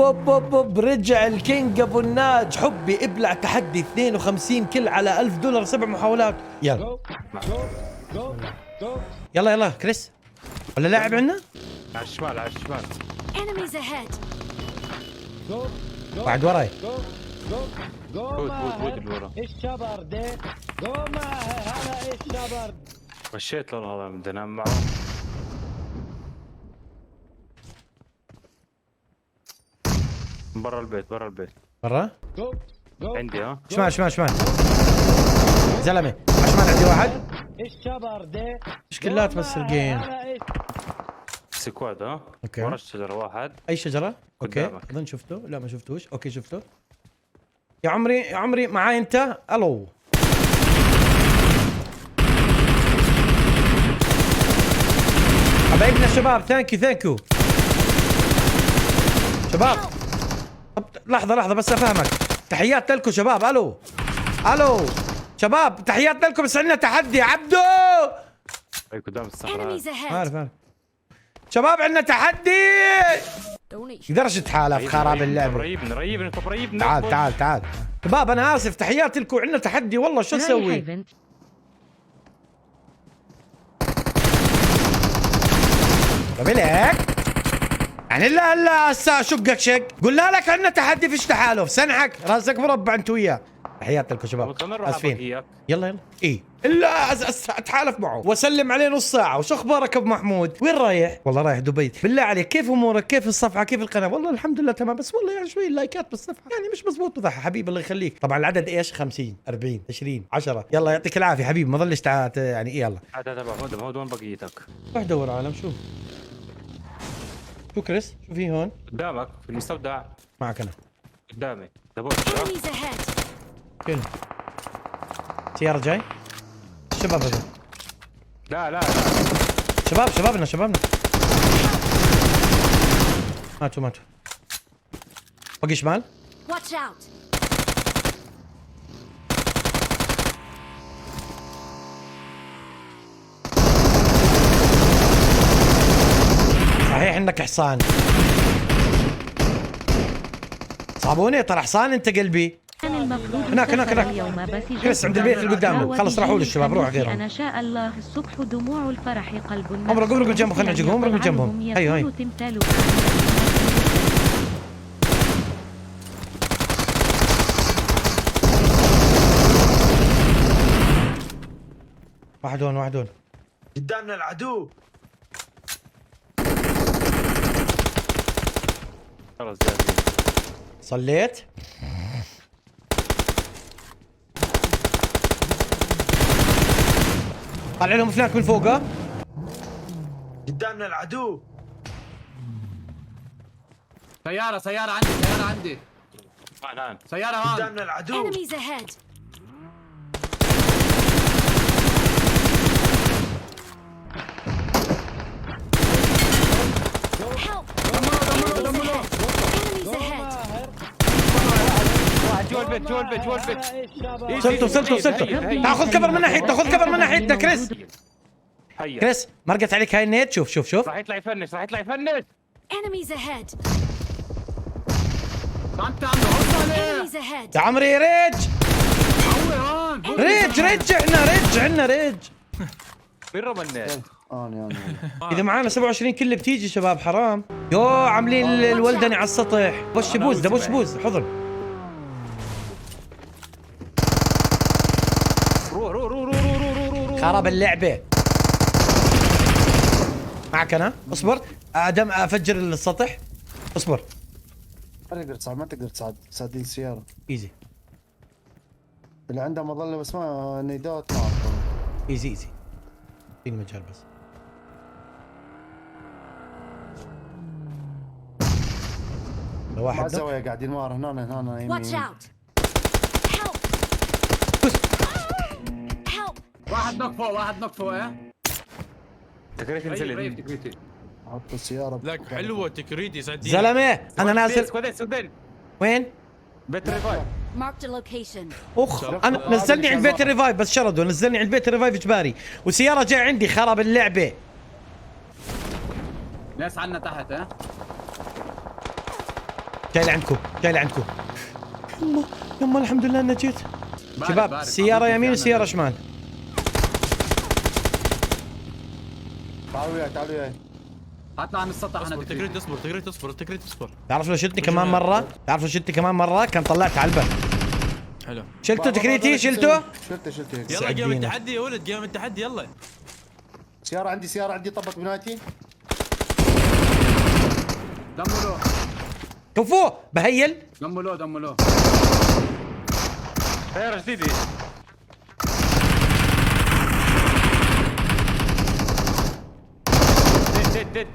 اوب رجع الكينج ابو الناج. حبي ابلع تحدي 52 كل على $1000 7 محاولات. يلا يلا كريس ولا لاعب عندنا؟ على الشمال على الشمال. Enemies ahead. واحد وراي. بود اللي ورا. الشبر ده قوم هلا الشبر. مشيت له هذا بدنا ننام معه. برا البيت برا البيت. برا عندي ها. شمال زلمه شمال عندي واحد. الشبر ده مشكلات بس الجيم. سكواد ها. اوكي. ورا الشجرة واحد. اي شجره؟ اوكي قدامك. اظن شفته. لا ما شفتوش. اوكي شفته. يا عمري معاي انت. الو حبايبنا الشباب. ثانك يو شباب. طب لحظه بس افهمك. تحيات لكم شباب. الو شباب تحيات لكم. بس عندنا تحدي عبدو. اي قدام الصخرة. Enemies ahead. عارف شباب عندنا تحدي. Donation. يقدرش تحالف خراب اللعبه. نريب انت قريب. تعال شباب انا اسف. تحياتي لكم. عندنا تحدي والله. شو نسوي؟ طب لك يعني لا هسه شق قلنا لك عندنا تحدي. فيش تحالف. سنحك راسك مربع انت وياه. تحياتي لكم شباب. اسفين. يلا ايه الا اتحالف معه واسلم عليه نص ساعه. وش اخبارك ابو محمود؟ وين رايح؟ والله رايح دبي. بالله عليك كيف امورك؟ كيف الصفحه؟ كيف القناه؟ والله الحمد لله تمام. بس والله يعني شوي اللايكات بالصفحه يعني مش مزبوط. وضح حبيبي الله يخليك. طبعا العدد ايش؟ 50 40 20 10. يلا يعطيك العافيه حبيبي. ما ظلش يعني إيه يلا. هذا محمود وين بقيتك؟ روح دور عالم. شو كريس؟ شو في هون؟ قدامك في المستودع. معك انا. قدامي. Enemies ahead. فين؟ سيارة جاي؟ الشباب هذول. لا شبابنا ماتوا بقي شمال. Watch out. صحيح انك حصان. صابوني ترى حصان انت قلبي. هناك كريس عند البيت اللي قدامه. خلص راحوا له الشباب. روح غيرهم. أنا شاء الله الصبح دموع الفرح قلب. امرق جنبهم. خلينا نجيهم. امرق جنبهم. هي واحد هون قدامنا العدو. خلص جاهزين. صليت. طلع لهم فلانك من فوق. قدامنا العدو. سيارة عندي نعم. سيارة هون. قدامنا العدو. Enemies ahead. Help. Enemies ahead. جوا البيت. وصلتوا. تاخذ كفر من ناحيتنا كريس. كريس مرقت عليك هاي النيت. شوف راح يطلع يفنش. Enemies ahead. انت عنده Enemies ahead. يا عمري ريج عنا ريج. وين رمى الناس؟ اذا معانا 27 كله بتيجي شباب. حرام. عاملين الولدني على السطح. بوش بوز حضن. روح. خرب اللعبه. معك انا. اصبر ادم افجر السطح. اصبر. ما تقدر تساعدين السيارة. ايزي اللي عنده مظلة بس ما نيدات. ما أعرف. ايزي فيني مجال بس. لو ما واحد زوايا قاعدين ورا هنا Watch يمين. out. Help. واحد نوك فوق تكريت نزل. تكريتي. حط السيارة. لك حلوة تكريتي صدقني. زلمه انا نازل. سودين. وين؟ بيت ريفايف. Marked a location. انا نزلني عند بيت الريفايف. بس شردوا نزلني عند بيت الريفايف اجباري. وسياره جاي عندي. خرب اللعبه. ناس عنا تحت جاي لعندكم جاي لعندكم. يما يما الحمد لله اني جيت. شباب بارد. سيارة يمين عندك وسيارة أنا. شمال. تعالوا وياي تعالوا وياي. اطلع عن السطح انا اصبر تكريت. تكريت اصبر تكريت اصبر تكريت اصبر. تعرف لو شلتني كمان مرة؟ تعرف لو شلتني كمان مرة كان طلعت على الباب. حلو شلته تكريتي شلته؟ شلته هيك. يلا جيم سعدينا. التحدي يا ولد جيم التحدي يلا. سيارة عندي طبق بنايتي. دمه له كفو بهيل. دمه له دمه له. سيارة جديدة.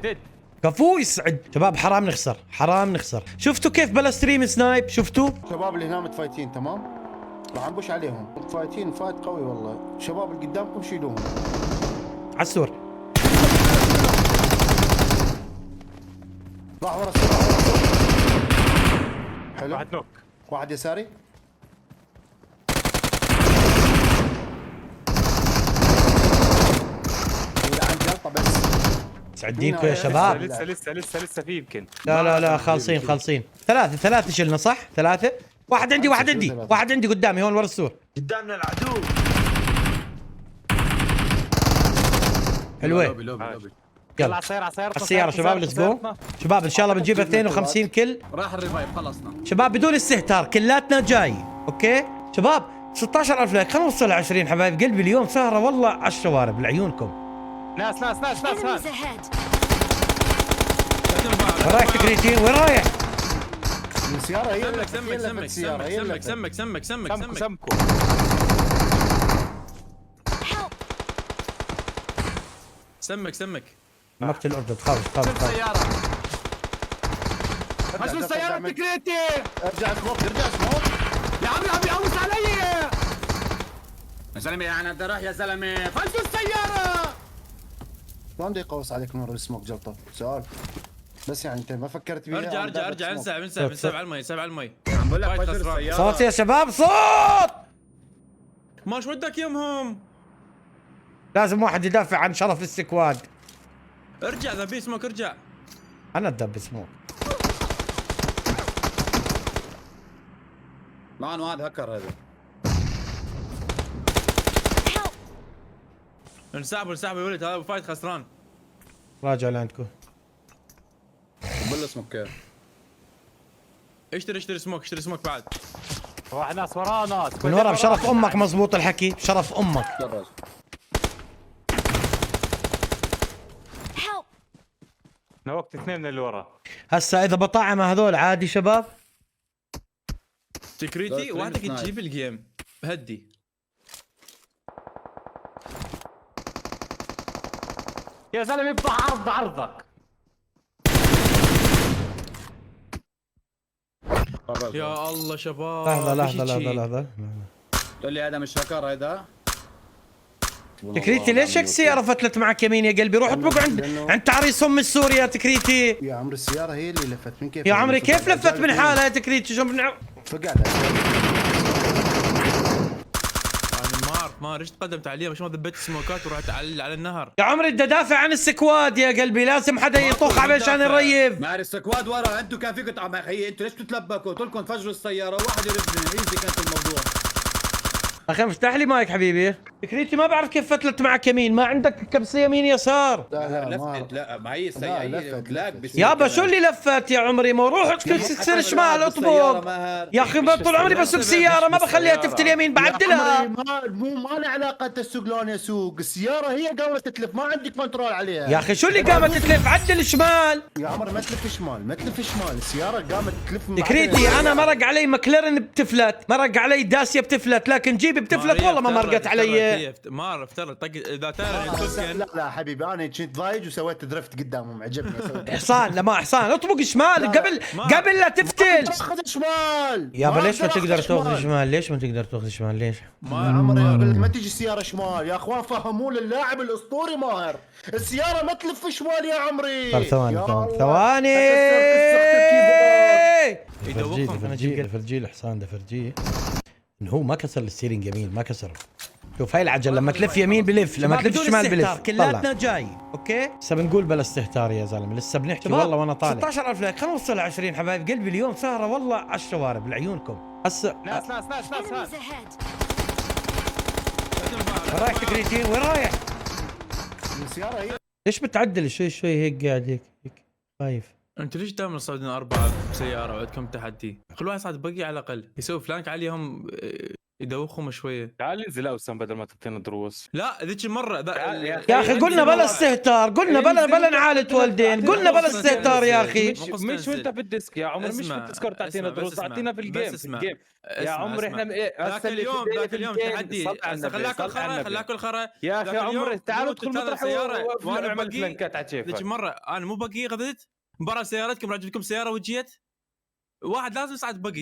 ديد كفو يسعد. شباب حرام نخسر حرام نخسر. شفتوا كيف بلا ستريم سنايب؟ شفتوا؟ شباب اللي هنا متفايتين تمام. راح نبوش عليهم متفايتين فايت قوي والله. شباب اللي قدامكم شيلوهم. عالسور. راح ورا السور راح ورا السور. حلو. واحد نوك. واحد يساري. اللي عند جلطة بس. سعدينكم يا شباب. لسه في يمكن. لا خالصين. ثلاثة شلنا صح؟ ثلاثة. واحد عندي واحد عندي قدامي هون ورا السور. قدامنا العدو. حلوة. لوبي لوبي لوبي. يلا على السيارة على السيارة شباب ليتس جو. شباب ان شاء الله بنجيب 52 كل. راح الريفايف خلصنا. شباب بدون استهتار كلاتنا جاي اوكي شباب 16000 لايك خلينا نوصل ل 20 حبايب قلبي. اليوم سهرة والله على الشوارب لعيونكم. ناس Enemies ahead. وين رايح تكريتي؟ وين رايح؟ السيارة هي اللي سمك السيارة هي اللي سمكوا. سمك مقتل الاردن خالص. السيارة. اشوف السيارة تكريتي. ارجع سموك يا عمي قوص علي. يا زلمه يعني انت راح يا زلمه. فشو السيارة. ما بدي يقوص عليك مرة السموك جلطة. سؤال بس يعني انت ما فكرت بيها. ارجع انسحب على المي. عم بقول لك فايت فشو خسران. السيارة. صوت يا شباب صوت. ماش ودك يمهم. لازم واحد يدافع عن شرف السكواد. ارجع ذا بي سموك ارجع. انا ادب سموك. معن واحد هكر هذا. انسحبوا يا ولد هذا فايت خسران. راجع لعندكم. بل اسمك كيف. اشتري سموك بعد. واحد ناس ورانا. من ورا بشرف امك مزبوط الحكي بشرف امك. درج. Help. نوكت اثنين من اللي ورا. هسا اذا بطعم هذول عادي شباب. تكريتي لا، وحدك سنايب. تجيب الجيم هدي. يا زلمة ابطح عرضك. يا الله شباب. لحظة. تقول لي هذا مش هكر هذا. تكريتي ليش هيك السيارة فتلت معك يمين يا قلبي؟ روح اطبق عند تعريس ام السوري يا تكريتي. يا عمري السيارة هي اللي لفت من كيف. يا عمري كيف لفت من حالها يا تكريتي؟ شو فقعد. انا ما ايش تقدمت عليه مش ما ذبيت سموكات ورحت على النهر. يا عمري بدي ادافع عن السكواد يا قلبي. لازم حدا يطخ عشان نريف. ماري السكواد ورا. انتوا كان فيكم طعم اخي. انتوا ليش بتتلبكوا؟ قلت لكم فجروا السيارة وواحد يردني. ايزي كانت الموضوع. اخي افتح لي مايك حبيبي. تكريتي ما بعرف كيف فتلت معك يمين. ما عندك كبسة يمين يسار. لا ما لفت. لا ما هي السيارة. لفت. لا بس يابا شو اللي لفت يا عمري؟ ما روح تصير شمال اطبق. يا اخي طول عمري بسوق سيارة ما بخليها تفتل يمين بعدلها. ما له علاقة تسوق لون يسوق. السيارة هي قامت تتلف ما عندك كنترول عليها. يا اخي شو اللي قامت تلف؟ عدل شمال. يا عمر ما تلف شمال السيارة قامت تلف. تكريتي انا مرق علي مكلارن بتفلت، مرق علي داسيا بتفلت، لكن جيبي بتفلت والله ما مرقت علي. ما عرفت طق اذا لا حبيبي انا كنت ضايج وسويت درفت قدامهم عجبني. حصان لا ما حصان اطبق شمال قبل لا تفتل. تاخذ شمال يابا ليش ما تقدر تاخذ شمال؟ ليش ما تقدر تاخذ شمال؟ ليش؟ يا عمر يقول لك ما تيجي السيارة شمال يا اخوان. فهموا للاعب الاسطوري ماهر السيارة ما تلف شمال يا عمري. طيب ثواني فرجيه حصان ده فرجيه انه هو ما كسر الستيرنج يمين ما كسره. شوف هاي العجل لما تلف يمين بلف، لما تلف شمال بلف. كلاتنا جاي اوكي. لسه بنقول بلا استهتار يا زلمه، لسه بنحكي والله وانا طالع. 16000 لايك، خلينا نوصل 20 حبايب قلبي. اليوم سهره والله على الشوارب لعيونكم. هسه ناس Enemies ahead. وين رايح تكريتين؟ وين رايح؟ السياره هي ليش بتعدل شوي شوي هيك قاعد هيك خايف؟ انتوا ليش دائما صاعدين 4 بسياره وعندكم تحدي؟ خلوا واحد صعد بقي على الاقل يسوي فلانك عليهم، يدوخهم شويه. تعال انزل اوسم بدل ما تعطينا دروس. لا ذيك المره يا اخي قلنا بلا استهتار، قلنا بلا نعالة والدين، قلنا بلا استهتار يا اخي. مش وانت في الديسك يا عمر، مش في الديسكورد تعطينا دروس، اعطينا في الجيم. يا عمر احنا ذاك اليوم تحدي خلاكوا الخرا يا اخي عمر. تعالوا ادخل مطرح وانا اعمل بقي فلانكات على ذيك كيفك. المره انا مو بقي غدت مباراه سيارتكم، راجل لكم سياره وجيت واحد لازم يصعد بقي.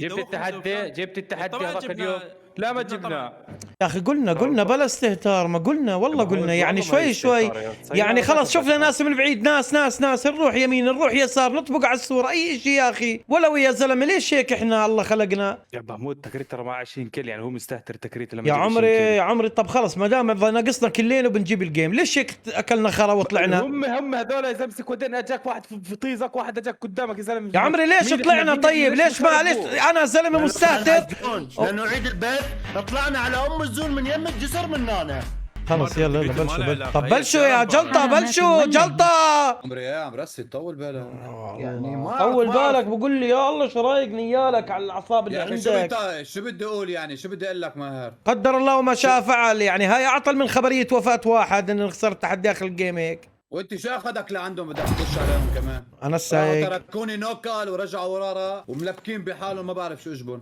جبت التحدي هذاك اليوم. لا ما جبنا يا اخي قلنا بلا استهتار، ما قلنا والله قلنا يعني شوي يعني خلص شفنا ناس من بعيد، ناس نروح يمين نروح يسار نطبق على الصورة اي شيء يا اخي. ولو يا زلمه ليش هيك احنا الله خلقنا. يا محمود تكريت ترى مع 20 كل، يعني هو مستهتر تكريت لما يا يجيب 20 كل. عمري طب خلص ما دام ناقصنا كلين وبنجيب الجيم، ليش هيك اكلنا خرا وطلعنا؟ هم هذول اذا امسك ودين اجاك واحد في طيزك، واحد اجاك قدامك يا زلمه. يا عمري ليش طلعنا طيب؟ ليش ما انا زلمه مستهتر. لانه عيد البيت طلعنا على ام الزول من يم الجسر من هنا. خلص يلا بلشوا. طب بلشوا يا جلطه، بلشوا جلطه. عمري يا عم رسي طول بالك يعني ما طول بالك بقول لي يا الله شو رايق نيالك على الاعصاب اللي عندك. شو بدي اقول يعني، شو بدي اقول لك ماهر؟ قدر الله وما شاء فعل، يعني هاي اعطل من خبريه وفاه واحد ان خسرت تحدي اخر الجيم هيك. وانت شو اخذك لعندهم بدك تخش عليهم كمان؟ انا السايق تركوني نوكال ورجعوا ورارا وملبكين بحالهم، ما بعرف شو اجبن.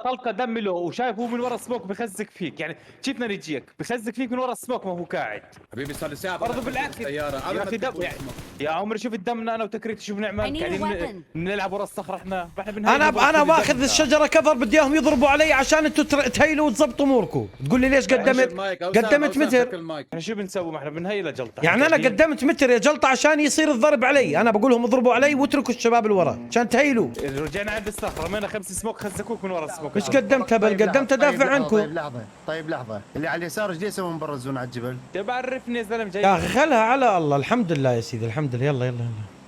طلقه دم له وشايف هو من ورا السموك بخزك فيك، يعني شفنا رجيك بخزك فيك من ورا السموك ما هو قاعد. حبيبي صار لي ساعه برضه بالعكس السياره يا اخي دم يعني. يا عمري شوف الدمنا انا وتكريت شو بنعمل، قاعدين بنلعب ورا الصخره احنا انا باخذ الشجره كفر، بدي اياهم يضربوا علي عشان انتم تهيلوا وتظبطوا اموركم. تقول لي ليش قدمت متر؟ احنا شو بنسوي؟ ما احنا بنهيل جلطه. يعني انا قدمت متر يا جلطه عشان يصير الضرب علي، انا بقول لهم اضربوا علي واتركوا الشباب اللي ورا عشان تهيلوا. رجعنا عند الصخره رمينا 5 سموك خزكوك من ورا السموك. مش قدمتها بل قدمت ادافع عنكم. طيب لحظه اللي على اليسار ايش يسوون من برا الزون على الجبل؟ طيب عرفني يا زلمه جاي. يا اخي خلها على الله. الحمد لله يا سيدي الحمد لله. يلا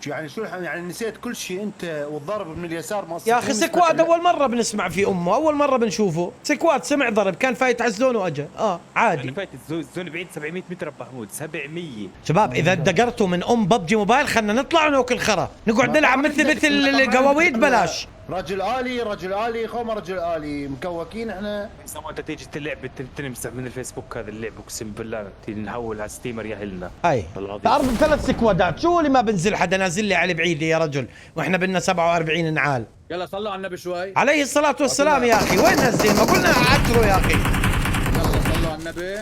يعني شو يعني نسيت كل شيء انت والضرب من اليسار ما يا اخي سكواد اول مره بنسمع في امه، اول مره بنشوفه سكواد. سمع ضرب كان فايت على الزون واجا عادي. انا فايت الزون بعيد 700 متر ابو محمود 700. شباب اذا دقرتوا من ببجي موبايل خلنا نطلع وناكل خرا، نقعد نلعب مثل القواويد بلاش. رجل آلي خوما رجل آلي مكوكين احنا. سمو انت تيجي تلعب تنمسح من الفيسبوك هذا اللعب اقسم بالله تيجي نحول على ستيمر ياهلنا. هاي تعرض 3 سكوادات، شو اللي ما بنزل حدا نازل لي على بعيد يا رجل واحنا بدنا 47 نعال. يلا صلوا على النبي شوي عليه الصلاة والسلام. يا اخي وين نزل؟ ما قلنا عتروا يا اخي. يلا صلوا على النبي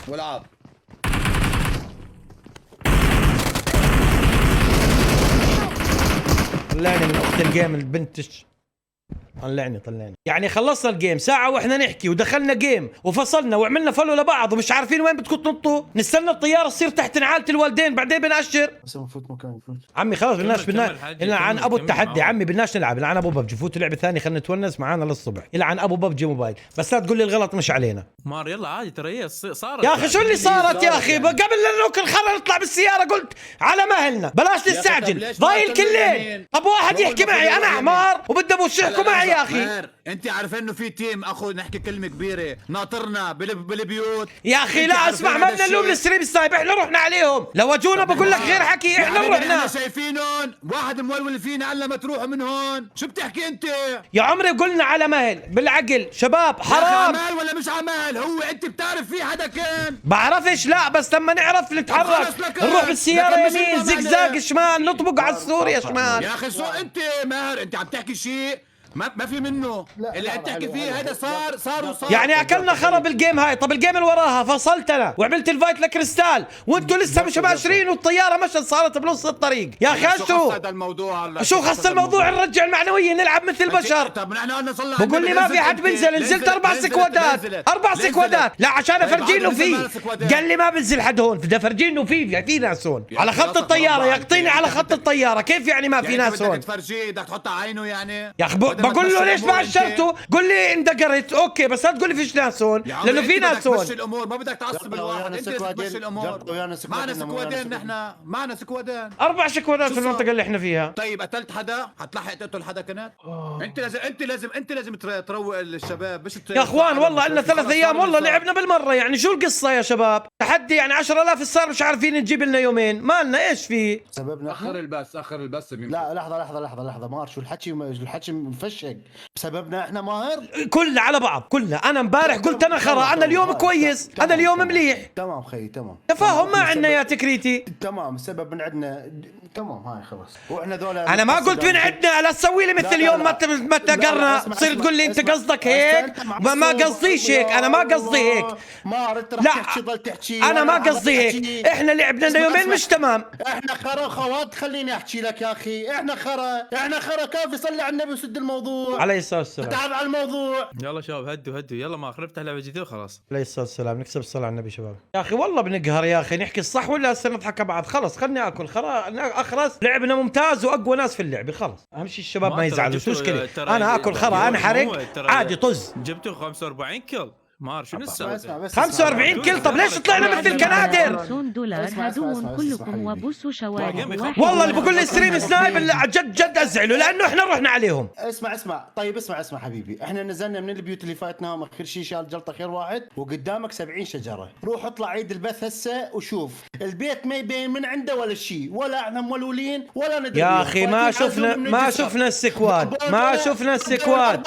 والعاب. طلعني من اخت الجيم البنتش. طلعني يعني خلصنا الجيم ساعة واحنا نحكي ودخلنا جيم وفصلنا وعملنا فولو لبعض ومش عارفين وين بدكم تنطوا. نستنى الطيارة تصير تحت نعالة الوالدين بعدين بنأشر. بس نفوت مكان عمي خلاص بدناش يلعن ابو التحدي. عمي بدناش نلعب، يلعن ابو ببجي. فوتوا لعبة ثانية خلينا نتونس معانا للصبح. يلعن ابو ببجي موبايل، بس لا تقول لي الغلط مش علينا. مار يلا عادي ترى هي صارت. يا اخي شو اللي صارت يا اخي؟ قبل لا نوكل خلينا نطلع بالسيارة قلت على مهلنا بلاش نستعجل. ضايل كلين. طب واحد يحكي معي انا حمار وبده ابوش يحكوا معي يا اخي. انت عارف انه في تيم اخو نحكي كلمه كبيره ناطرنا بالبيوت يا اخي. لا اسمع ما بدنا نلوم الستريم سنايب، احنا رحنا عليهم. لو اجونا بقول لك غير حكي، احنا رحنا. احنا شايفينهم واحد مولول فينا على ما تروحوا من هون. شو بتحكي انت يا عمري؟ قلنا على مهل بالعقل شباب حرام. عمال ولا مش عمال؟ هو انت بتعرف في حدا كان؟ بعرفش لا، بس لما نعرف نتحرك نروح بالسيارة يمين زقزاق شمال نطبق على السور يا شمال. يا اخي شو انت ماهر انت عم تحكي شيء ما في منه. اللي عم تحكي فيه هذا صار يعني اكلنا خرب الجيم هاي. طب الجيم اللي وراها فصلت انا وعملت الفايت لكريستال وانتوا لسه مش ماشرين والطياره مشت صارت بنص الطريق. يا اخي شو خص الموضوع؟ نرجع المعنويه نلعب مثل البشر. طب نحن قلنا صلى. بقول لي ما في حد بنزل. نزلت 4 سكوادات 4 سكوادات. لا عشان افرجي له فيه. قال لي ما بنزل حد هون، بدي افرجي له في ناس هون على خط الطياره. يقطيني على خط الطياره. كيف يعني ما في ناس هون؟ بدك تفرجيه بدك تحط عينه يعني. يا اخي بقول له تمشي ليش ما الأمور أنت؟ عشرته؟ قول لي اندقرت اوكي، بس لا تقول لي فيش ناس هون يا عمي لانه في أنت ناس بدك هون. تمشي الامور، ما بدك تعصب الواحد، انت لازم تمشي الامور. معنا سكوادين نحن، معنا سكوادين. 4 سكوادات في شو صار؟ المنطقه اللي احنا فيها. طيب قتلت حدا؟ حتلحق تقتل حدا كنت؟ انت لازم تروق الشباب، مش يا اخوان والله لنا 3 ايام والله لعبنا بالمره، يعني شو القصه يا شباب؟ تحدي يعني 10,000 صار مش عارفين نجيب لنا يومين، مالنا ايش في؟ سببنا اخر البث لا لحظة ماهر، شو الحكي مفشق بسببنا احنا ماهر. كلها على بعض كلها. انا امبارح قلت انا خرا، انا اليوم كويس، انا اليوم مليح. تمام خي تمام. تفاهم ما عندنا يا تكريتي. تمام السبب من عندنا. تمام هاي خلص. واحنا ذولا انا ما قلت من عندنا، لا تسوي لي مثل اليوم ما تقرنا اسمع، تصير تقول لي انت قصدك هيك. ما قصديش هيك، انا ما قصدي هيك. مار انت لا، رح تحكي ضل تحكي. انا ما وأنا قصدي رح هيك. أحكي. احنا لعبنا لنا يومين مش تمام. احنا خرا خوات، خليني احكي لك يا اخي. احنا خرا كافي، صلي على النبي وسد الموضوع. عليه الصلاه والسلام. تعال على الموضوع. يلا شباب هدوا يلا ما نفتح لعبه جديده وخلاص. عليه الصلاه والسلام. نكسب الصلاه على النبي شباب. يا اخي والله بنقهر يا اخي، نحكي الصح ولا هسه نضحك بعض؟ خلص خلني اكل اخرس. لعبنا ممتاز واقوى ناس في اللعبه، خلص اهم شيء الشباب ما يزعلوا. شو مشكله؟ انا اكل خرا، انا حرق عادي طز. جبتوا 45 كل مار شو نسوي؟ 45 كل. طب ليش طلعنا مثل الكنادر؟ $50 هدوم كلكم وبوسوا شوارب واحد. والله اللي بقول لي ستريم سنايب اللي جد ازعله لانه احنا رحنا عليهم. اسمع طيب اسمع حبيبي، احنا نزلنا من البيوت اللي فاتناهم، اخر شيء شال جلطه خير واحد، وقدامك 70 شجره. روح اطلع عيد البث هسه وشوف البيت ما يبين من عنده ولا شيء، ولا احنا مولولين ولا ندري. يا اخي ما شفنا السكواد، ما شفنا السكواد.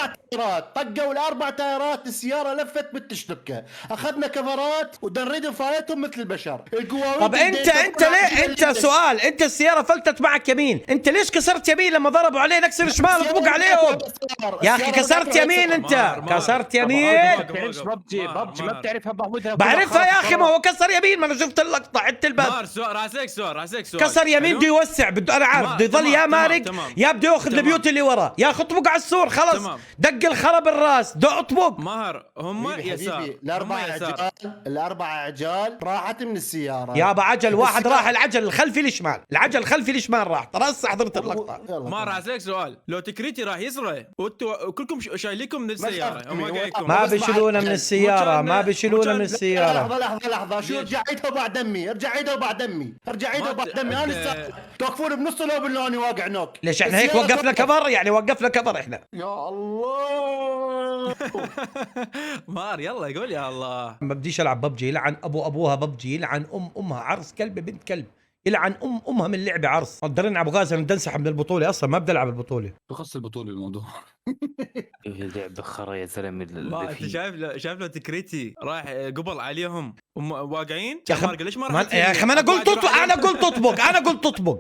طقوا الاربع تايرات، السياره لفت بالتشتكه، اخذنا كفرات ودنريد نفايتهم مثل البشر. طب انت ليه انت سؤال، انت السياره فلتت معك يمين، انت ليش كسرت يمين لما ضربوا عليه؟ نكسر شمال اطبق عليهم يا اخي. كسرت يمين انت، كسرت يمين. ببجي ما بتعرفها محمود؟ بعرفها يا اخي، ما هو كسر يمين، ما انا شفت اللقطه عدت الباب. راسك سؤال كسر يمين بده يوسع، بده انا عارف بده يضل يا مارق يا بده ياخذ البيوت اللي ورا، يا اطبق على السور خلص. دق الخرا بالراس، دق اطبق. ماهر هم يسار، الاربع عجال راحت من السياره يابا. عجل واحد راح، العجل الخلفي الشمال، العجل الخلفي الشمال راح. ترى هسه حضرت اللقطه. ماهر اسالك سؤال، لو تكريتي راح يسرع وانتوا كلكم شايليكم من السياره، هم جايكم ما بيشيلونا من السياره، ما بيشيلونا من السياره. لحظه شو؟ ارجع عيدها وبعد دمي، انا لسه توقفون بنص لو باللوني واقع نوك. ليش احنا هيك وقفنا كبر؟ يعني وقفنا كبر احنا. يا الله. مار يلا يقول يا الله. ما بديش العب ببجي، يلعن ابوها ببجي، يلعن امها عرس كلب بنت كلب، يلعن امها من لعبه عرس. قدرنا ابو غازي بدي انسحب من البطوله، اصلا ما بدي العب البطوله. بخص البطوله الموضوع. لعبه خرا يا زلمه. انت شايف لو تكريتي راح قبل عليهم واقعين يا اخي ليش ما راح يا اخي ما انا قلت اطبق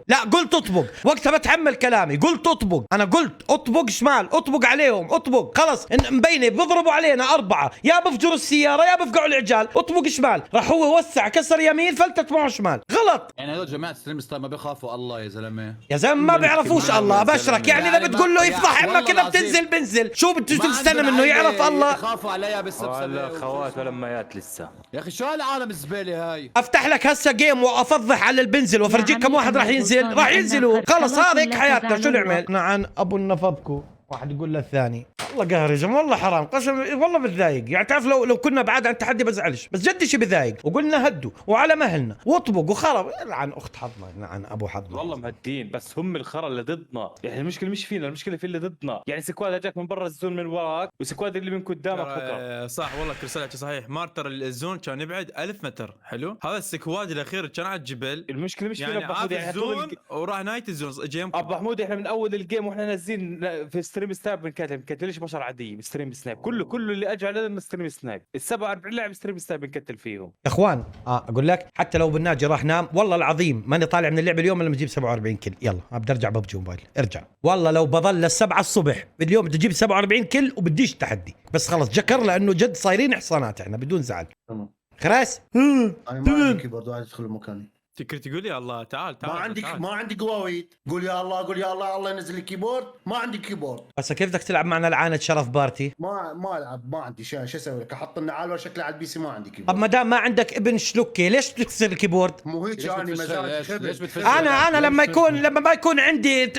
لا قلت اطبق وقتها بتحمل كلامي. قلت اطبق، انا قلت اطبق شمال، اطبق عليهم، اطبق خلص مبينه بيضربوا علينا 4 يا بفجروا السياره يا بفقعوا العجال. اطبق شمال، راح هو وسع كسر يمين فلتت معه شمال. غلط. يعني هذول جماعه ستريم ستار ما بيخافوا الله يا زلمه. يا زلمه ما بيعرفوش الله. بشرك يعني اذا بتقول له يفضح اما كذا بنزل شو بتستنى منه يعرف الله؟ يخافوا عليا ولا خوات ولا اميات لسه. يا اخي شو هالعالم الزباله هاي؟ افتح لك هسه جيم وافضح على البنزل وافرجيك كم واحد راح ينزلوا. خلص هذا هيك حياتنا. شو نعمل؟ عن ابو النفضكو واحد يقول للثاني والله قهر يا جماعه، والله حرام قسم والله بتضايق. يعني تعرف لو كنا بعاد عن التحدي بزعلش، بس جد شيء بضايق. وقلنا هدوا وعلى مهلنا واطبق وخرب. عن اخت حظنا، عن ابو حظنا. والله مهدين، بس هم الخرا اللي ضدنا. يعني المشكله مش فينا، المشكله في اللي ضدنا. يعني سكواد اجاك من برا الزون من وراك، وسكواد اللي من قدامك خطر. صح والله كرسالك صحيح. مار ترى الزون كان يبعد 1000 متر. حلو، هذا السكواد الاخير كان على الجبل. المشكله مش يعني فينا ابو حمود. يعني الزون وراح نهايه الزون جيم. ابو حمود احنا من اول الجيم واحنا نازلين في ستريم ستاب بنكتلش بشر عاديه ستريم سنايب. كله اللي اجى علينا ستريم سنايب. ال47 لاعب ستريم سنايب بنكتل فيهم يا اخوان. اقول لك حتى لو بالناجي راح نام، والله العظيم ماني طالع من اللعبه اليوم لما اجيب 47 كل. يلا بدي ارجع ببجي موبايل. ارجع والله لو بضل لل7 الصبح اليوم بدي اجيب 47 كل وبديش تحدي. بس خلص جكر لانه جد صايرين حصانات احنا بدون زعل. تمام خلاص. انا ما عندي كيبورد واحد يدخل مكاني. تكري تقول يا الله تعال ما عندي قواويد. قول يا الله الله ينزل لي كيبورد. ما عندي كيبورد. هسه كيف بدك تلعب معنا لعانة شرف بارتي؟ ما العب، ما عندي شو اسوي لك؟ احط النعال وشكله على البي سي. ما عندي كيبورد. طب ما دام ما عندك ابن شلوكي ليش بتكسر الكيبورد؟ مو هيك يعني مزاج خبز. انا لما ما يكون عندي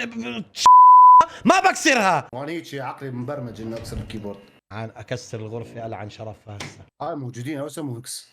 ما بكسرها. وانا هيك عقلي مبرمج انه اكسر الكيبورد. عن اكسر الغرفه العن شرفها هسه. موجودين او سمو هكس.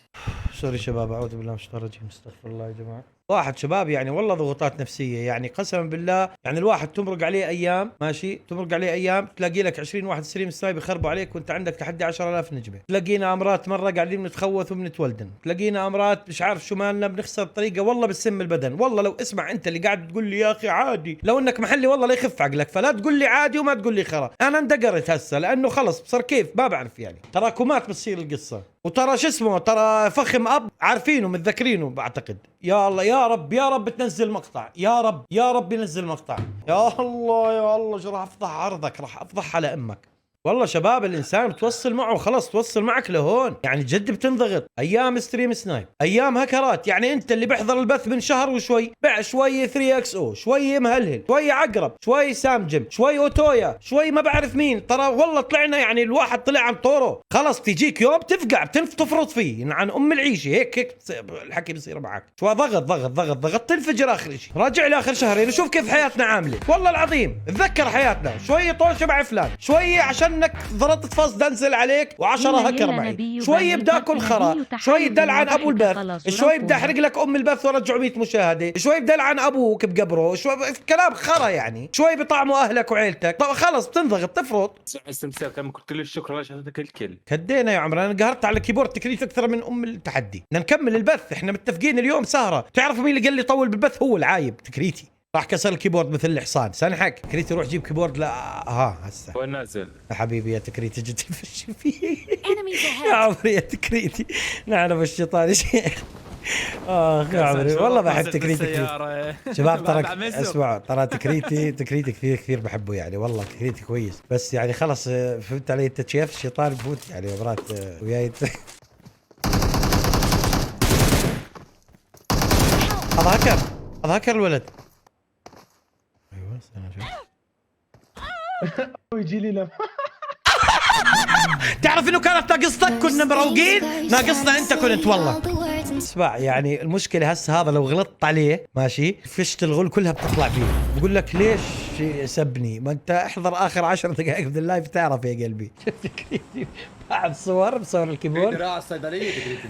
سوري شباب، اعوذ بالله من الشيطان الرجيم، استغفر الله يا جماعه. واحد شباب يعني والله ضغوطات نفسيه، يعني قسما بالله يعني الواحد تمرق عليه ايام، ماشي تمرق عليه ايام تلاقي لك 20 واحد ستريم سنايب يخربوا عليك وانت عندك تحدي 10000 نجمه. تلاقينا امرات مره قاعدين بنتخوث وبنتولدن، تلاقينا امرات مش عارف شو مالنا بنخسر طريقه والله بتسم البدن. والله لو اسمع انت اللي قاعد تقول لي يا اخي عادي، لو انك محلي والله لا يخف عقلك، فلا تقول لي عادي وما تقول لي خرا. انا اندقرت هسه لانه خلص صار كيف ما بعرف، يعني تراكمات بتصير القصه. وترى شو اسمه، ترى فخم اب عارفينه متذكرينه بعتقد. يا الله يا رب يا رب تنزل مقطع، يا رب يا رب ينزل مقطع. يا الله يا الله شو راح افضح عرضك، راح افضح على امك. والله شباب الانسان بتوصل معه خلاص، توصل معك لهون، يعني جد بتنضغط. ايام ستريم سنايب، ايام هكرات، يعني انت اللي بيحضر البث من شهر وشوي بع شوي 3XO، شوي مهلهل، شوي عقرب، شوي سامجم، شوي اوتويا، شوي ما بعرف مين. ترى والله طلعنا يعني الواحد طلع عن طوره. خلص تجيك يوم تفقع تفرط فيه عن ام العيشه. هيك الحكي بيصير معك. شوي ضغط ضغط ضغط ضغط تنفجر اخر شيء. راجع لاخر شهرين وشوف كيف حياتنا عامله. والله العظيم تذكر حياتنا شوي طوشه مع فلان، شوي عشان انك ضربت فاص دنزل عليك و10 هكر معي، شوي بدي اكل خرا، شوي بدي العن ابو البث، شوي بدي احرق لك ام البث وارجعه 100 مشاهده، شوي بدي العن ابوك بقبره، شوي كلام خرا يعني، شوي بطعموا اهلك وعيلتك. طب خلص بتنضغط تفرط. استمسك كم قلت لي الشكر عشان هذاك الكل. كدينا يا عمر، انا قهرت على الكيبورد تكريت اكثر من ام التحدي. بدنا نكمل البث، احنا متفقين اليوم سهره. تعرفوا مين اللي قال لي طول بالبث؟ هو العايب تكريتي. راح كسر الكيبورد مثل الحصان. سنحك تكريتي روح جيب كيبورد. لا هسه وين نازل يا حبيبي يا تكريتي جد تفش فيه. Enemies يا ahead. عمري يا تكريتي نعرف الشيطان يا شيخ. يا عمري والله بحب تكريتي كثير. شباب ترى اسمعوا، ترى تكريتي كثير بحبه يعني، والله تكريتي كويس، بس يعني خلص فهمت علي انت شايف الشيطان بفوت يعني مرات وياي. هذا هكر الولد. ايوه استنى ويجي لي تعرف انه كانت ناقصتك، كنا مروقين، ناقصنا انت كنت والله. اسمع يعني المشكله هسه هذا لو غلطت عليه ماشي فشت الغل كلها بتطلع فيه. بقول لك ليش سبني؟ ما انت احضر اخر 10 دقائق من اللايف تعرف يا قلبي. بعد صور بصور الكيبورد. دراع الصيدليه تكريتي.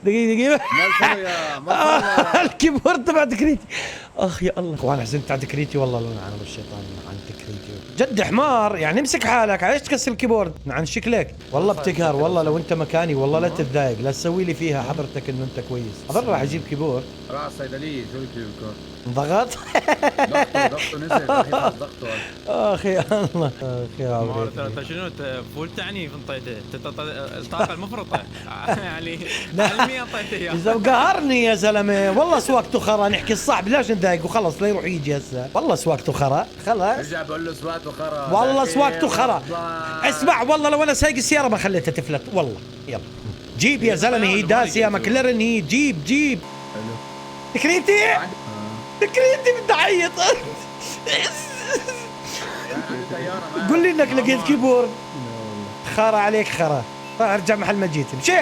دقيقة يا الكيبورد تبع تكريتي. يا الله وانا حزنت على تكريتي والله. لعن الشيطان عن تكريتي جد حمار يعني. امسك حالك، علاش تكسر الكيبورد عن شكلك؟ والله بتقهر والله. لو انت مكاني والله لا تتضايق، لا تسوي لي فيها حضرتك انه انت كويس. اظن راح اجيب كيبورد. راح الصيدليه شو الكيبورد؟ انضغط. ضغطه نزل ضغطه. يا الله يا عمري. انت شنو فول تعنيف انطيته الطاقه المفرطه يعني على 100 انطيته اياه. اذا قهرني يا زلمه والله سواقته خرا. نحكي الصح بلاش نضايق وخلص لا يروح يجي هسه. والله سواقته خرا خلاص. ارجع بقول له سواقته خرا. والله سواقته خرا. اسمع والله لو انا سايق السياره ما خليتها تفلت والله. يلا جيب يا زلمه، هي داسيه ماكلارن هي. جيب تكريتي بدي اعيط. قول لي انك لقيت كيبورد. خرا عليك خرا. ارجع محل ما جيت مشي.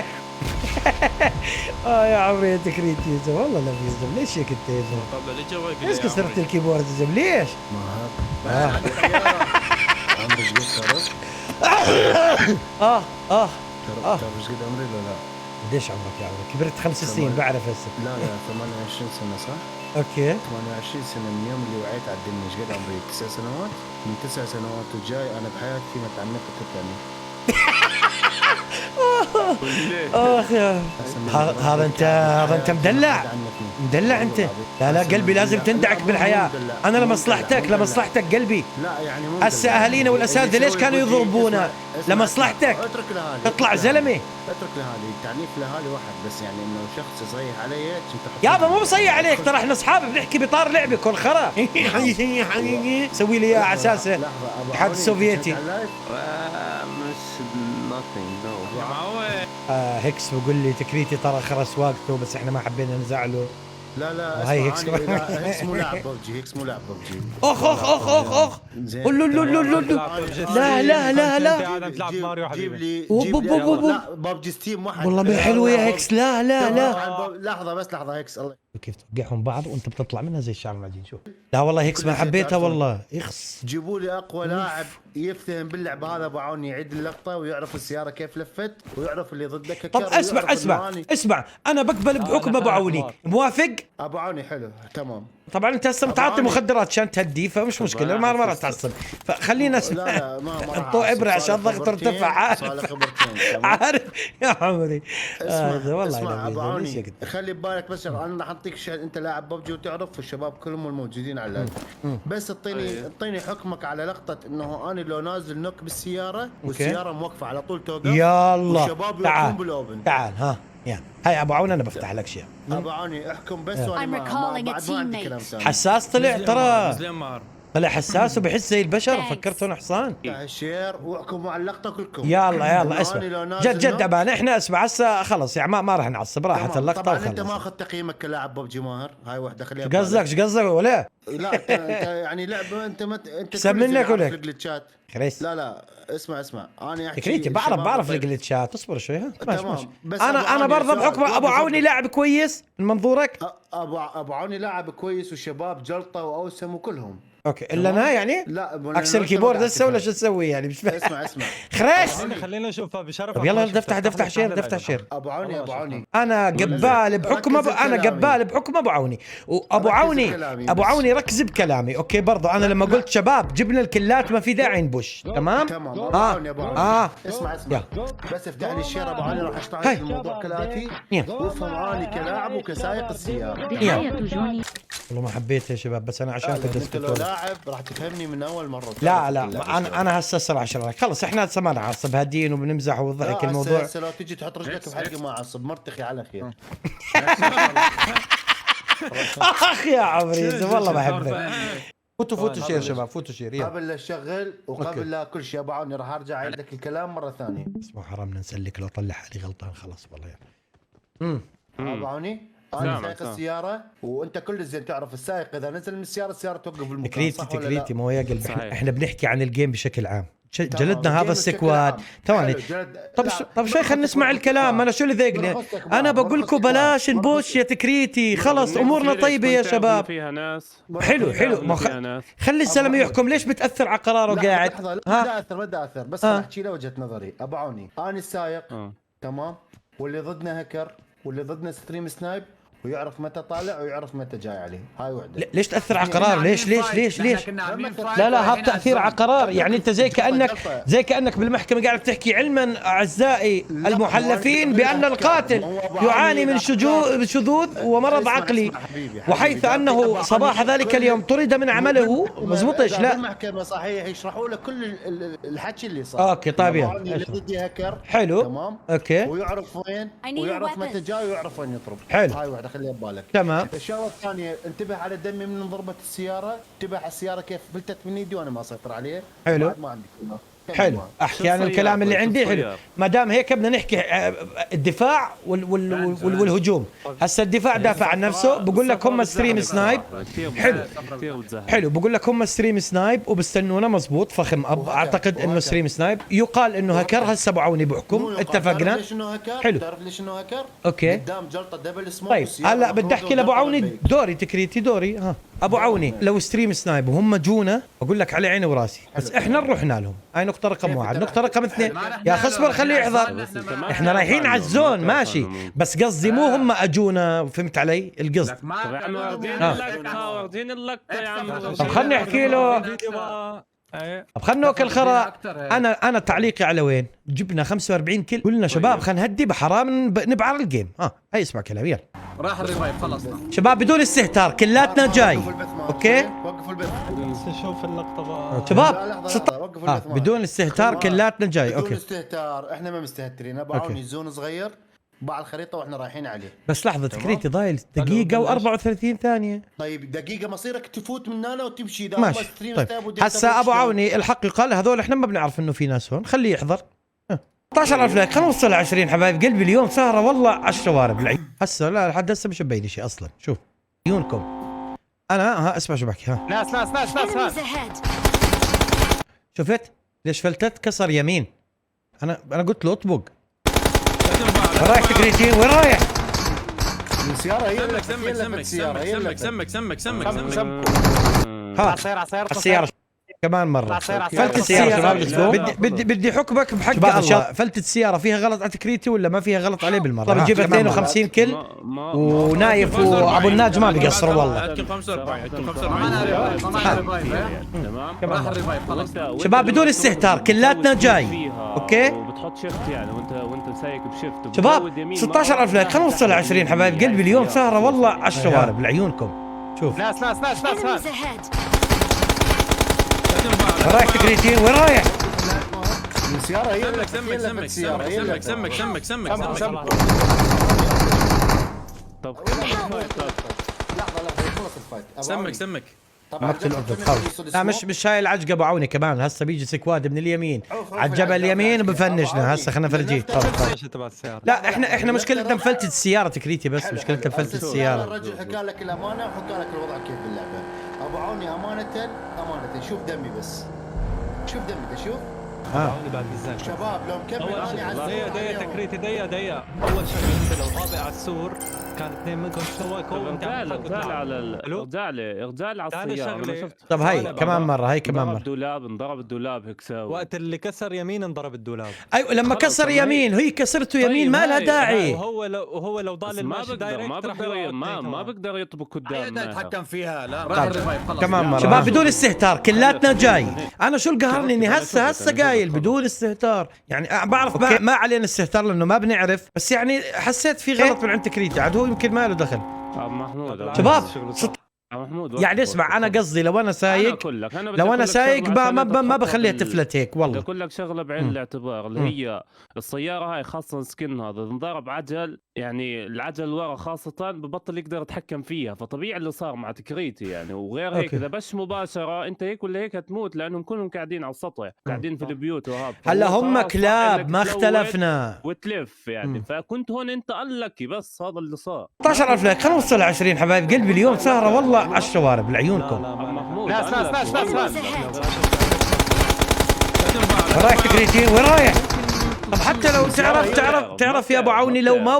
يا عمري يا تكريتي يا زلمه والله لا يا زلمه. ليش هيك انت يا زلمه؟ ليش كسرت الكيبورد يا زلمه؟ ليش؟ عمري قد صارت؟ مش قد عمري ولا لا؟ قديش عمرك يا عمري؟ كبرت 5 سنين بعرف هسه. لا 28 سنة صح؟ اوكي 28 سنة من يوم اللي وعيت على الدنيا. ايش قد عمري؟ 9 سنوات؟ من 9 سنوات وجاي انا بحياتي ما تعمقت يعني. يا هذا انت مدلع انت. لا قلبي لازم تندعك بالحياه. انا لمصلحتك قلبي. لا يعني هسه اهالينا والاساتذه ليش كانوا يضربونا؟ لمصلحتك. اترك لاهالي. تطلع زلمه. اترك لاهالي. التعنيف لاهالي واحد بس، يعني انه شخص يصيح علي يابا مو بصيح عليك، ترى احنا اصحاب بنحكي بطار لعبه كل خرا. سوي لي اياه على اساس الاتحاد السوفيتي. هيكس بقول لي تكريتي ترى خرا سواقته بس احنا ما حبينا نزعله. لا هاي اسمع هيك لا، هيك اسمه لاعب ببجي، هيك اسمه لاعب ببجي. اخ اخ اخ اخ اخ زين. قول له لا لا لا لا قاعد تلعب ماريو جيب حبيبي. لي أوب، أوب، أوب. لا ببجي ستيم واحد. والله ما حلوه يا هيكس. لا لا لا لحظة بس لحظة هيكس الله. كيف توقعهم بعض وانت بتطلع منها زي الشعر المعجين. شوف لا والله هيكس ما حبيتها والله. اخس جيبوا لي اقوى لاعب يفتهم باللعبة هذا ابو عون، يعيد اللقطة ويعرف السيارة كيف لفت ويعرف اللي ضدك. طب اسمع انا بقبل بحكم ابو عوني. موافق؟ ابو عوني حلو تمام. طبعا انت هسه متعاطي مخدرات عشان تهديه فمش مشكله، ما راح تعصب، فخلينا لا لا ما انطوا ابره عشان الضغط ارتفع. عارف يا عمري. اسمع ابو عوني خلي ببالك بس انا راح اعطيك شيء. انت لاعب ببجي وتعرف والشباب كلهم الموجودين على اللعبه، بس اعطيني حكمك على لقطه انه انا لو نازل نوك بالسياره والسياره موقفه على طول توقف. يلا والشباب يقومون بالاوبن. تعال ها يا هاي ابو عون انا بفتح لك شيء. ابو عوني احكم بس وانا بعد ما عندي كلام ثاني. حساس طلع ترى، زين مار طلع حساس وبحس زي البشر. فكرتونه حصان. الشير واحكموا على اللقطه كلكم. يلا اسمع جد امانه احنا اسمع هسه خلص يعني ما راح نعصب، راحت اللقطه طبعا وخلص. انت ماخذ تقييمك كلاعب ببجي ماهر، هاي وحده خليها. ايش قصدك ولا لا انت يعني لعبه انت احسن منك ولا الجلتشات. خريس لا اسمع انا احكي كريتي بعرف الجلتشات. اصبر شوي ها تمام. بس انا برضه بحكم ابو عوني لاعب كويس من منظورك. ابو عوني لاعب كويس والشباب جلطه واوسم وكلهم. اوكي الا انا يعني لا اكسر الكيبورد هسه ولا شو تسوي يعني مش فاهم. اسمع خريس خلينا نشوفها بشرف. طب يلا دفتح شير. ابو عوني انا قبال بحكم ابو عوني وابو عوني ركز بكلامي. اوكي برضه انا لما قلت شباب جبنا الكلات ما في داعي نبش. تمام ابو عوني اسمع بس افتح لي الشير ابو عوني راح اشرح لك الموضوع كالاتي وافهم عوني كلاعب وكسايق السياره. بحياة جوني. والله ما حبيت يا شباب بس انا عشان كنت انت لو لاعب راح تفهمني من اول مره. لا انا هسه اسرع شرك خلص. احنا هسه ما نعصب هادين وبنمزح وضحك الموضوع. هسه لو تجي تحط رجلك بحلقي ما اعصب مرتخي على خير. اخ يا عمري والله بحبك. فوتوا شير شباب فوتوا شير يلا. قبل لا اشغل وقبل لا كل شيء ابو عوني راح ارجع اعيد لك الكلام مره ثانيه. اسمه حرامنا نسلك لو طلع حالي غلطان خلاص والله يعني. ابو عوني انا سايق السياره وانت كل الزين تعرف السائق اذا نزل من السياره توقف بالمكان. تكريتي مو يا قلبي احنا بنحكي عن الجيم بشكل عام. جلدنا هذا السكواد ثواني. طب شوي خلينا نسمع الكلام. انا شو اللي ذيقني؟ انا بقول لكم بلاش نبوش يا تكريتي. خلص امورنا طيبه يا شباب. فيها ناس حلو ما خلي الزلمه يحكم. ليش بتاثر على قراره قاعد؟ ما تاثر بس احكي له وجهه نظري. ابو عوني انا السايق تمام واللي ضدنا هكر واللي ضدنا ستريم سنايب ويعرف متى طالع ويعرف متى جاي عليه. هاي وحده. ليش تاثر على قرار؟ ليش لا هذا تاثير على قرار. يعني انت زي كانك بالمحكمه قاعد بتحكي علما اعزائي المحلفين بان القاتل يعاني من شذوذ ومرض عقلي وحيث انه صباح ذلك اليوم طرد من عمله. مزبوطش لا المحكمه صحيح يشرحوا لك كل الحكي اللي صار. اوكي طيب اللي ضدي هكر حلو تمام اوكي ويعرف وين ويعرف متى جاي ويعرف وين يضرب. حلو هاي وحده خليها ببالك. تمام. الشغله الثانيه انتبه على دمي من ضربه السياره. انتبه على السياره كيف فلتت من ايدي وانا ما اسيطر عليه. حلو ما عندي كلمه. حلو احكي انا الكلام اللي عندي. حلو ما دام هيك بدنا نحكي الدفاع والهجوم. هسه الدفاع دافع عن نفسه. بقول لك هم ستريم سنايب. حلو بقول لك هم ستريم سنايب وبستنونا. مزبوط فخم اب اعتقد انه ستريم سنايب. يقال انه هكر. هسه ابو عوني بحكم اتفقنا. ليش انه هكر؟ حلو تعرف ليش انه هكر؟ اوكي قدام جلطه دبل سموك. طيب هلا بدي احكي لابو عوني دوري تكريتي دوري. ها ابو عوني لو ستريم سنايب وهم جونا بقول لك على عيني وراسي بس احنا رحنا لهم. هاي نقطه رقم 1. نقطه رقم 2 يا خصبر خليه يحضر. احنا رايحين على الزون ماشي بس قصدي مو هم اجونا. فهمت علي القصد؟ واخدين اللقطه يا عم. طب خلني احكي له. طب خلنا ناكل خرا. انا تعليقي على وين جبنا 45 كيل. قلنا شباب خلينا نهدي بحرام نبعر الجيم. هاي اسمع كلام يلا. راح الريفايف خلصنا شباب بدون استهتار كلاتنا جاي. اوكي وقفوا البث. نشوف اللقطه بقى شباب. بدون استهتار كلاتنا جاي. اوكي بدون استهتار احنا ما مستهترين. ابو عوني زون صغير باع الخريطه واحنا رايحين عليه. بس لحظه تكريتي ضايل دقيقه و34 ثانيه. طيب دقيقه مصيرك تفوت من هنا وتمشي. اذا ماشي طيب هسا ابو عوني الحق يقال هذول احنا ما بنعرف انه في ناس هون. خليه يحضر. 18000 لايك. خلينا نوصل 20 حبايب قلبي. اليوم سهره والله 10 شوارب. هسه لا لحد هسه مش مبين شيء اصلا. شوف عيونكم. انا اسمع شو بحكي. ها ناس ناس ناس ناس Enemies ناس ahead. شفت ليش فلتت؟ كسر يمين. انا قلت له اطبق. وين رايح تكريتين؟ وين رايح؟ السيارة هي اللي سمك سمك سمك سمك سمك سمك سمك سمك ها عصير عصير السيارة كمان مرة. عصير فلتت السيارة شباب. بدي حكمك بحق الله. فلتت السيارة فيها غلط على تكريتي ولا ما فيها غلط عليه بالمرة؟ طب بجيب 52 كل ونايف وابو الناج ما بيقصروا والله. اكل 45 اكل معنا 45 الريفايف خلاص. شباب بدون استهتار كلاتنا جاي. اوكي وبتحط شيفت يعني وانت سايق بشيفت شباب 16000 لايك. خلينا نوصل ل 20 حبايب قلبي. اليوم سهرة والله على الشوارب لعيونكم. شوف ناس ناس ناس ناس Enemies ناس ahead. وين رايح تكريتين؟ وين رايح؟ السيارة هي اللي سمك سمك سمك سمك سمك سمك سمك طب لحظة يخلص الفايت. سمك سمك مقتل اردن خلص. لا مش هاي العجقه ابو عوني كمان. هسه بيجي سكواد من اليمين على الجبل اليمين وبفنشنا. هسه خلينا نفرجيه. لا احنا مشكلتنا مفلتة السياره تكريتي. بس مشكلتنا مفلتة السياره. الرجل حكى لك الامانه وحكى لك الوضع كيف باللعبه. ابو عوني امانه شوف دمي بس. شوف دمي تشوف. شباب لو مكمل اني على دقيقة تكريتي دقيقة أول شغلة لو طابق على السور كان اثنين منكم شواك ارجع لي على السيارة. طب هاي كمان مرة. هاي كمان مرة. انضرب الدولاب هيك ساوي. وقت اللي كسر يمين انضرب الدولاب. ايوه لما كسر يمين هي كسرته يمين ما لها داعي. وهو لو ضال الماشي دايركت ما بقدر يطبق قدام. يتحكم فيها لا راح الريفايف خلاص. كمان مرة. شباب بدون استهتار كلاتنا جاي. انا شو القهرني اني هسه قايل بدون استهتار. يعني بعرف ما علينا استهتار لانه ما بنعرف. بس يعني حسيت في غلط من عند تكريتي. عاد هو يمكن ما له دخل. محمود شباب محمود يعني اسمع انا قصدي لو انا سايق لو انا سايق ما بخليها تفلت هيك والله. بدي اقول لك شغله بعين الاعتبار اللي هي السياره هاي خاصه سكن هذا انضرب عجل يعني العجل ورا خاصه ببطل يقدر يتحكم فيها. فطبيعي اللي صار مع تكريتي يعني. وغير هيك اذا بش مباشره انت هيك ولا هيك هتموت لانهم كلهم قاعدين على السطح قاعدين في البيوت وهذا. هلا هم كلاب ما اختلفنا وتلف يعني. فكنت هون انت لك بس هذا اللي صار. 16000 لايك. خلينا نوصل ل 20 حبايب قلبي. اليوم سهرة والله على الشوارب لعيونكم. ناس ناس ناس ناس Enemies ahead. وين رايح تكريتين؟ وين رايح؟ طب حتى لو تعرف يا ابو عوني لو ما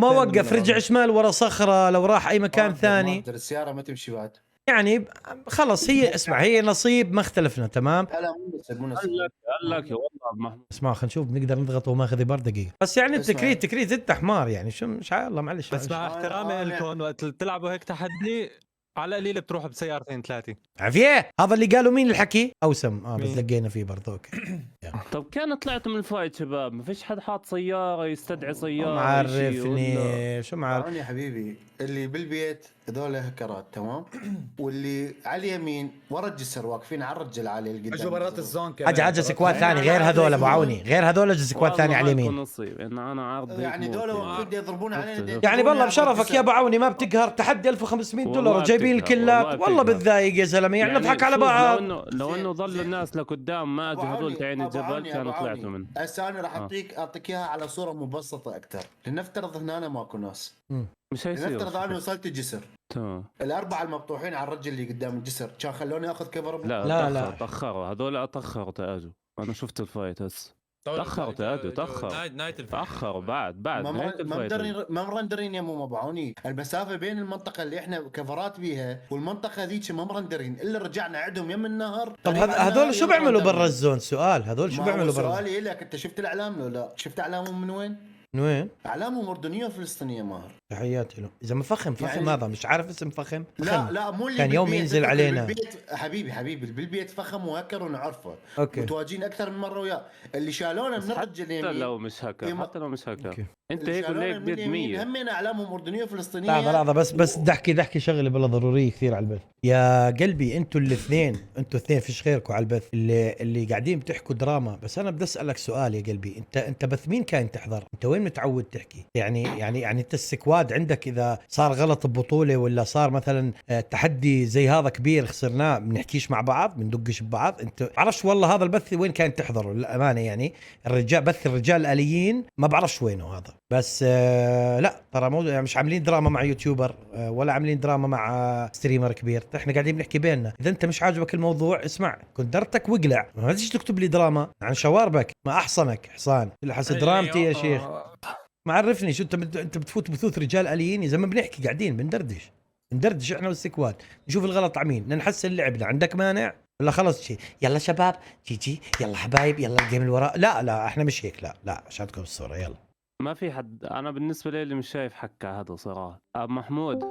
وقف رجع شمال ورا صخرة لو راح اي مكان ثاني السيارة ما تمشي بعد. يعني خلص. هي اسمع هي نصيب ما اختلفنا تمام. لا مو نصيب. قال لك والله محمود. اسمع خلينا نشوف بنقدر نضغط وماخذ بار دقيقة. بس يعني التكريت انت حمار يعني شو مش الله معلش. بس مع احترامي لكم وقت تلعبوا هيك تحدي على قليل بتروح بسيارتين ثلاثة. عافية. هذا اللي قالوا مين الحكي؟ اوسم بس لقينا فيه برضه. اوكي. طب كان طلعت من الفايت شباب ما فيش حد حاط سيارة يستدعي سيارة. معرفني شو معرف يا حبيبي اللي بالبيت هذول هكرات تمام. واللي على اليمين ورا الجسر واقفين على الرجل عالي اللي قدام. اجوا برات الزون كمان. اجى سكواد ثاني غير هذول ابو عوني. غير هذول اجى سكواد ثاني على اليمين. نصيب ان انا عارض يعني دول واقفين يضربون علينا. يعني والله بشرفك يا ابو عوني ما بتقهر. تحدي $1500 جايبين الكلات. والله بتضايق يا زلمه. يعني نضحك على بعض. لو انه ظل الناس لقدام ما اجوا هذول تعين الجبل كانوا طلعتوا منه. هسه انا راح اعطيك اياها على صوره مبسطه اكثر. لنفترض هنا ماكو ناس. مش هيصير. لنفترض انا وصلت الجسر. تمام. الاربعه المبطوحين على الرجل اللي قدام الجسر كان خلوني اخذ كفر. لا تاخروا هذول تاخروا تاجوا. انا شفت الفايت هسه. تاخروا تاخروا بعد ما مرندرين يا مو مبعوني. المسافه بين المنطقه اللي احنا كفرات بيها والمنطقه ذيك ما مرندرين الا رجعنا عندهم يم النهر. طب هذول شو بيعملوا برا الزون؟ سؤال هذول شو بيعملوا برا؟ سؤالي لك انت شفت الاعلام لو لا؟ شفت اعلامهم من وين؟ من وين؟ اعلامهم اردنيه وفلسطينيه ماهر. تحياتي له. اذا مفخم يعني هذا مش عارف اسم فخم. لا مو اللي كان يوم ينزل علينا بالبيت. حبيبي بالبيت فخم وهكر ونعرفه. متواجدين اكثر من مره وياه. اللي شالونا من الرجل اليمين حتى لو مش هكر انت هيك ولا هيك بيد 100. همين اعلامهم اردنيه وفلسطينيه. لحظه بس بدي احكي شغله بلا ضروريه كثير على البث يا قلبي. انتوا الاثنين فيش غيركم على البث اللي قاعدين بتحكوا دراما. بس انا بدي اسالك سؤال يا قلبي. انت بث مين كان تحضر؟ انت وين متعود تحكي؟ يعني انت السكواد عندك اذا صار غلط ببطوله ولا صار مثلا تحدي زي هذا كبير خسرناه بنحكيش مع بعض بندقش ببعض. انت بعرفش والله هذا البث وين كان تحضره للامانه. يعني بث الرجال الاليين ما بعرفش وينه هذا. بس لا ترى موضوع يعني مش عاملين دراما مع يوتيوبر ولا عاملين دراما مع ستريمر كبير، احنا قاعدين بنحكي بيننا. اذا انت مش عاجبك الموضوع اسمع كدرتك واقلع، ما تجيش تكتب لي دراما عن شواربك، ما احصنك حصان اللي حس درامتي يا شيخ. ما عرفني شو انت بتفوت بثوث رجال اليين. اذا ما بنحكي قاعدين بندردش احنا والسكواد، نشوف الغلط عمين، بدنا نحسن لعبنا. عندك مانع ولا خلص شيء؟ يلا شباب جي يلا حبايب يلا الجيم اللي وراء. لا احنا مش هيك، لا عشان تكون الصوره. يلا ما في حد، انا بالنسبه لي اللي مش شايف حكه هذا صراحه. محمود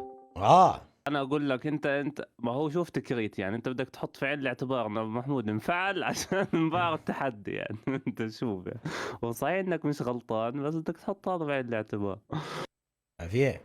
انا اقول لك انت ما هو شوف تكريت يعني، انت بدك تحط في عين الاعتبار ان محمود انفعل عشان مباراة التحدي يعني. انت شوف يعني. وصحيح انك مش غلطان بس بدك تحط هذا في عين الاعتبار. في